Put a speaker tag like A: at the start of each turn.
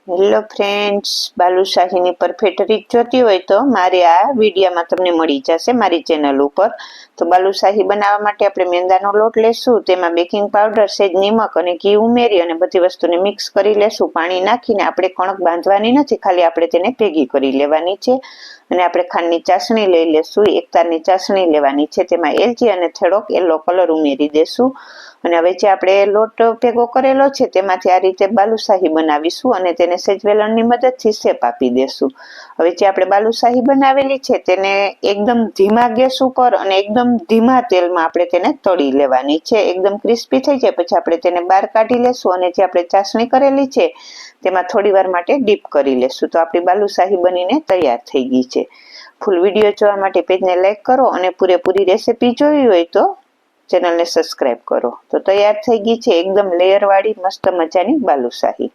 A: Hello friends, બાલુશાહીની perfect રીત જોતી હોય તો મારી આ વિડીયોમાં તમને મળી જશે મારી ચેનલ ઉપર. તો બાલુશાહી બનાવવા માટે આપણે મેંદાનો લોટ લેશું, તેમાં બેકિંગ પાવડર, સેજ નિમક અને ઘી ઉમેરી અને બધી વસ્તુને મિક્સ કરી લેશું. પાણી નાખીને આપણે કણક બાંધવાની નથી, ખાલી આપણે તેને ભેગી કરી લેવાની છે. અને આપણે ખાંડની ચાસણી લઈ લેશું, એક તારની ચાસણી લેવાની છે, તેમાં એલચી અને થોડોક યલો કલર ઉમેરી દેશું. અને હવે જે આપણે લોટ ભેગો કરેલો છે તેમાંથી આ રીતે બાલુશાહી બનાવીશું અને તેને સેજ વેલણની મદદથી શેપ આપી દેશું. હવે જે આપણે બાલુશાહી બનાવેલી છે તેને એકદમ ધીમા ગેસ ઉપર અને એકદમ ધીમા તેલમાં આપણે તેને તળી લેવાની છે. એકદમ ક્રિસ્પી થઈ જાય પછી આપણે તેને બહાર કાઢી લેશું અને જે આપણે ચાસણી કરેલી છે તેમાં થોડી વાર માટે ડીપ કરી લેશું. તો આપણી બાલુશાહી બનીને તૈયાર થઈ ગઈ છે. ફૂલ વિડીયો જોવા માટે પેજને લાઈક કરો અને પૂરેપૂરી રેસીપી જોવી હોય તો ચેનલને સબસ્ક્રાઈબ કરો. તો તૈયાર થઈ ગઈ છે એકદમ લેયર વાળી મસ્ત મજાની બાલુશાહી.